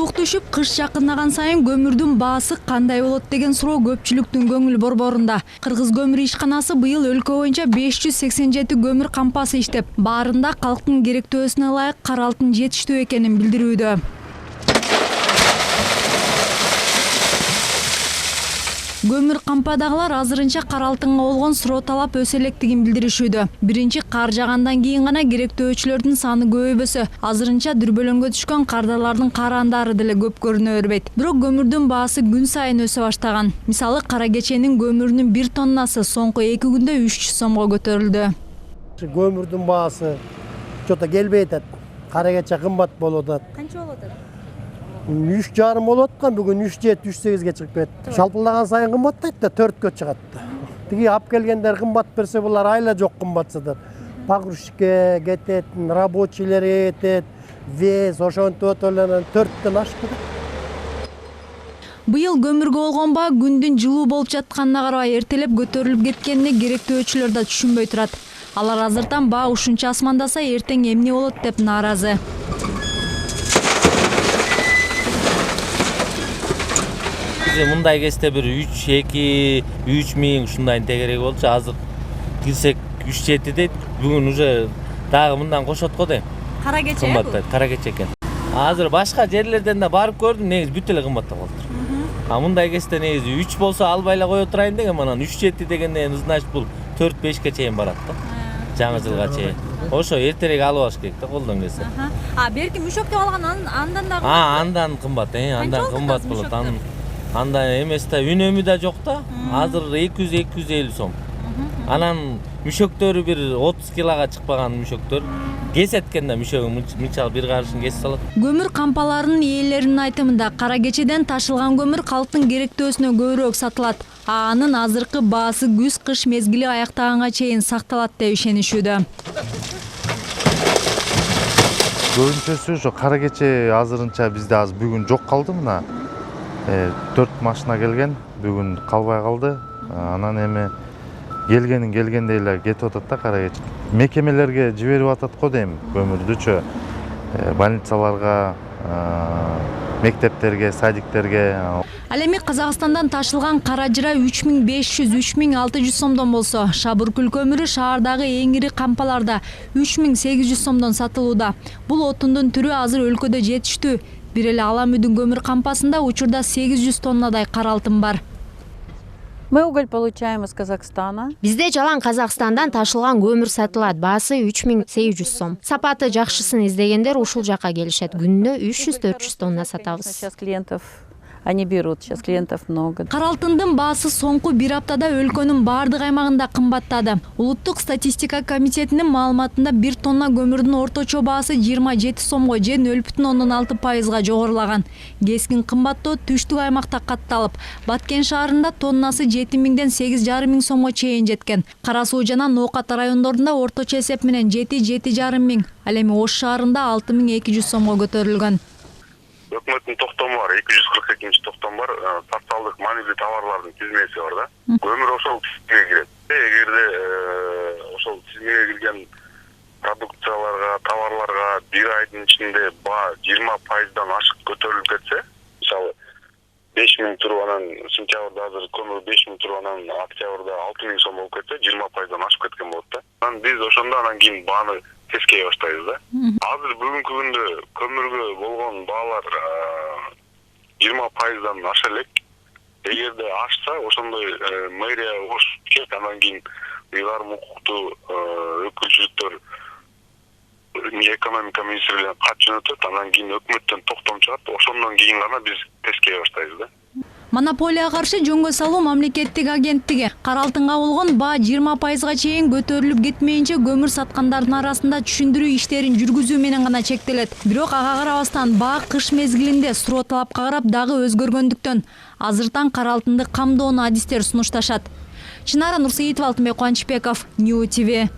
Суук түшүп, кыш жакындаган сайын көмүрдүн баасы кандай болот деген суроо көпчүлүктүн көңүл борборунда. Кыргыз көмүр ишканасы быйыл өлкө боюнча 587 көмүр кампасы иштеп, баарында калктын керектөөсүнө ылайык кара алтын жетиштүү экенин билдирүүдө. Көмүр кампадагылар азырынча кара алтынга болгон суроо талап өсө электигин билдиришүүдө. Биринчи кар жагандан кийин гана керектөөчүлөрдүн саны көбөйбөсө, азырынча дүрбөлөңгө түшкөн кардарлардын караандары деле көп көрүнө бербейт. Бирок көмүрдүн баасы күн сайын өсө баштаган. Мисалы, кара кеченин көмүрүнүн 1 тоннасы соңку 2 күндө 300 сомго көтөрүлдү. Көмүрдүн баасы чота келбей атат. Кара кече кымбат болуп атат. Канча болуп атат? 3,5 болуп аткан, бүгүн 3,7-3,8ге чыгып кетти. Шалпылдаган сайын кымбаттайт да 4кө чыгат. Тиги алып келгендер кымбат берсе, булар айла жок кымбатсыдыр. Погрузчикке кетет, рабочийлерге кетет, вес ошентип эле 4төн ашып кетет. Быйыл көмүргө болгон баа күндүн жылуу болуп жатканына карабай эртелеп көтөрүлүп кеткенине керектөөчүлөр да түшүнбөй турат. Алар азыртан баа ушунча асмандаса эртең эмне болот деп нааразы. Мындай кезде бир 3-2-3 миң ушундай тегерек болчу. Азыр кирсек 3-7 дейт. Бүгүн уже дагы мындан кошот го дейм. Кара кече кымбаттайт, кара кече экен. Азыр башка жерлерден да барып көрдүм, негизи бүт эле кымбаттап калыптыр. Мындай кезде негизи 3 болсо албай эле кое турайын деген, анан 3-7 дегенден значит бул 4-5ке чейин барат да. Жаңы жылга чейин. Ошо эртерээк алып алыш керек да, колдон келсе. Берки мüşөктөп алган андан да андан кымбат, андан кымбат болот. Анда эмес да, үнөмү да жок да. Азыр 200-250 сом. Анан мүшөктөрү бир 30 килога чыкпаган мүшөктөр. Кесеткен да мүшөгүн мынчалык бир карышын кесип салат. Көмүр кампаларынын ээлеринин айтымында кара кечеден ташылган көмүр калктын керектөөсүнө көбүрөөк сатылат. Анын азыркы баасы күз-кыш мезгили аяктаганга чейин сакталат деп ишенишүүдө. Көбүнчөсү ошо кара кече азырынча бизде азыр бүгүн жок калды мына. 4 машина келген, бүгүн калбай калды. Анан эми келгендей эле кетип атат да кара кече. Мекемелерге жиберип атат го дейм көмүрдүчү. Больницаларга, мектептерге, садиктерге. Ал эми Казакстандан ташылган кара жыра 3500-3600 сомдон болсо, Шабыркүл көмүрү шаардагы эң ири кампаларда 3800 сомдон сатылууда. Бул отундун түрү азыр өлкөдө жетиштүү. Бир эле Аламүдүн көмүр кампасында учурда 800 тоннадай кара алтын бар. Мы уголь получаем из Казахстана. Бизде жалаң Казакстандан ташылган көмүр сатылат. Баасы 3800 сом. Сапаты жакшысын издегендер ушул жака келишет. Күнүнө 300-400 тонна сатабыз. Сейчас клиентов они берут, сейчас клиентов много. Кара алтындын баасы соңку бир аптада өлкөнүн баардык аймагында кымбаттады. Улуттук статистика комитетинин маалыматында 1 тонна көмүрдүн орточо баасы 27 сомго же 0,6%га жогорулаган. Кескин кымбаттоо түштүк аймакта катталып, Баткен шаарында тоннасы 7000ден 8,5 сомго чейин жеткен. Кара суу жана Ноокат райондорунда орточо эсеп менен 7,5 миң, ал эми Ош шаарында 6200 сомго көтөрүлгөн. Өкмөттүн токтому бар, 242 токтом бар, социалдык маанилүү товарлардын тизмеси бар да. Көмүр ошол тизмеге кирет. Эгерде ошол тизмеге кирген продукцияларга, товарларга бир айдын ичинде баа 20%дан ашык көтөрүлүп кетсе, мисалы 5000 туруп анан сентябрда азыр көмүр 5000 туруп анан октябрда 6000 сом болуп кетсе, 20%дан ашып кеткен болот да. Анан биз ошондо анан кийин бааны тескей баштайбыз да. Азыр бүгүнкү күндө көмүргө болгон баалар 20%дан аша элек. Эгерде ашса, ошондой мэрия керек, анан кийин ыйгарым укуктуу өкүлчүлүктөр экономика министрлигине кат жөнөтөт, анан кийин өкмөттөн токтом чыгат, ошондон кийин гана биз тескей баштайбыз да. Монополияга каршы жөнгө салуу мамлекеттик агенттиги кара алтынга болгон баа 20%га чейин көтөрүлүп кетмейинче көмүр саткандардын арасында түшүндүрүү иштерин жүргүзүү менен гана чектелет. Бирок ага карабастан баа кыш мезгилинде суроо талапка карап дагы өзгөргөндүктөн азыртан кара алтынды камдоону адистер сунушташат. Чынара Нурсейитова, Алтынбек Кубанычбеков, Нью ТВ.